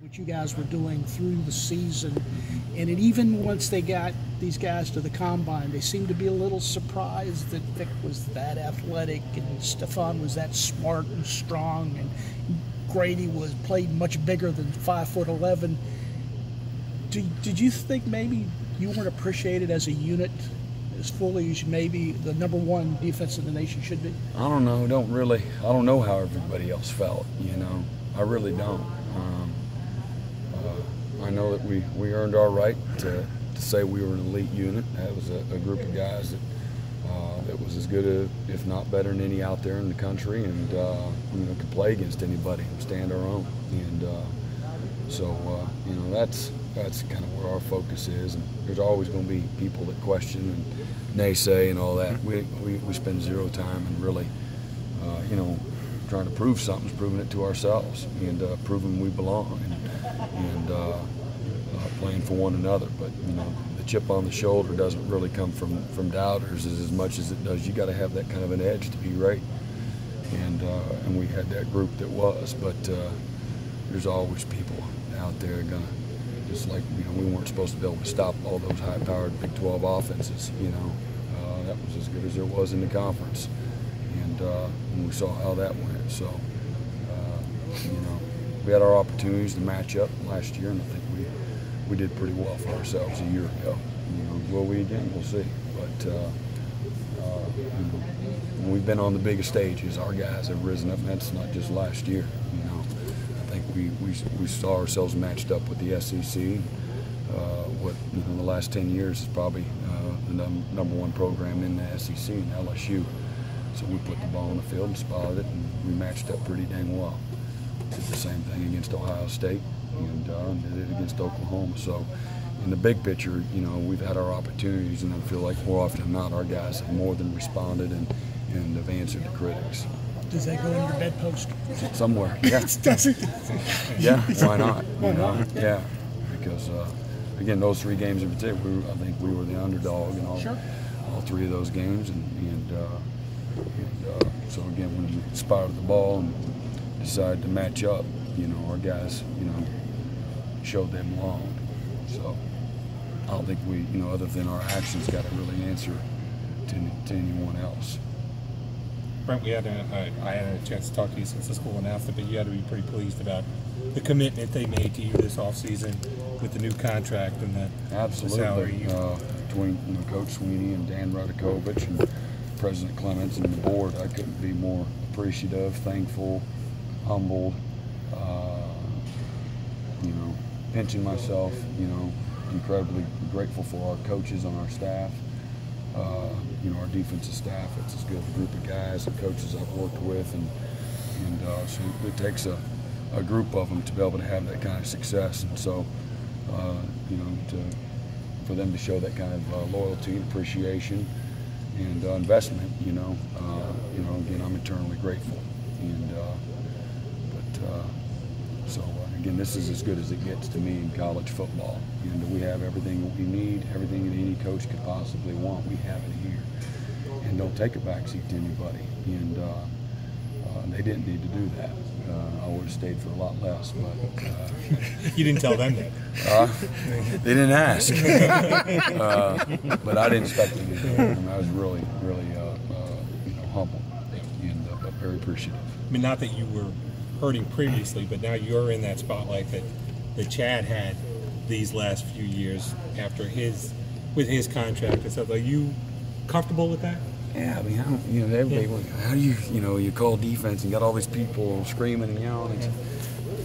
what you guys were doing through the season, and even once they got these guys to the combine, they seemed to be a little surprised that Vic was that athletic and Stefan was that smart and strong, and Grady played much bigger than 5'11". Did you think maybe you weren't appreciated as a unit as fully as maybe the #1 defense in the nation should be? I don't know. I don't know how everybody else felt. I really don't. I know that we earned our right to say we were an elite unit. That was a group of guys that was as good, if not better than any out there in the country, and could play against anybody and stand our own. And that's kind of where our focus is. And there's always going to be people that question and naysay and all that. We spend zero time and really, trying to prove something's proving it to ourselves and proving we belong and playing for one another. But the chip on the shoulder doesn't really come from doubters as much as it does. You got to have that kind of an edge to be right. And we had that group that was, but there's always people out there gonna, just like we weren't supposed to be able to stop all those high-powered Big 12 offenses. That was as good as there was in the conference, and we saw how that went. So we had our opportunities to match up last year, and I think we did pretty well for ourselves a year ago. Will we again? We'll see. But when we've been on the biggest stages, our guys have risen up, and that's not just last year. I think we saw ourselves matched up with the SEC. What in the last 10 years is probably the #1 program in the SEC, in LSU. So we put the ball on the field and spotted it, and we matched up pretty dang well. Did the same thing against Ohio State and did it against Oklahoma. So in the big picture, we've had our opportunities, and I feel like more often than not, our guys have more than responded and have answered the critics. Does that go in your bedpost? Somewhere, yeah. Does it? Yeah, why not? Why not? Yeah, because again, those 3 games in particular, I think we were the underdog in all 3 of those games, and so again, when you spotted the ball and decided to match up, our guys, showed they belonged. So I don't think we, other than our actions, got to really answer to anyone else. Brent, I had a chance to talk to you since the school announced it, but you had to be pretty pleased about the commitment they made to you this offseason with the new contract and the salary. Between Coach Sweeney and Dan Radakovich and President Clements and the board, I couldn't be more appreciative, thankful, humbled, pinching myself, incredibly grateful for our coaches on our staff. Our defensive staff, it's as good a group of guys and coaches I've worked with, and so it takes a group of them to be able to have that kind of success, and so for them to show that kind of loyalty and appreciation and investment, again, I'm eternally grateful, so again, this is as good as it gets to me in college football, and we have everything that we need, everything that any coach could possibly want. We have it here, and don't take a backseat to anybody, and they didn't need to do that. I would have stayed for a lot less, but you didn't tell them that. They didn't ask, but I didn't expect them to do it. I was really humble and but very appreciative. I mean, not that you were hurting previously, but now you're in that spotlight that Chad had these last few years with his contract and stuff. Are you comfortable with that? Yeah, I mean, everybody. How do you call defense and got all these people screaming and yelling?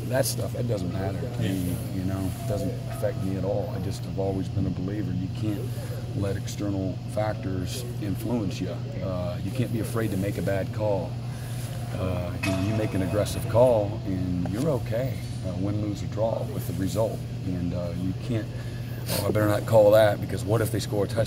That stuff, that doesn't matter to me. It doesn't affect me at all. I just have always been a believer. You can't let external factors influence you. You can't be afraid to make a bad call. You make an aggressive call and you're okay, win, lose, or draw with the result. And you can't, I better not call that because what if they score a touchdown?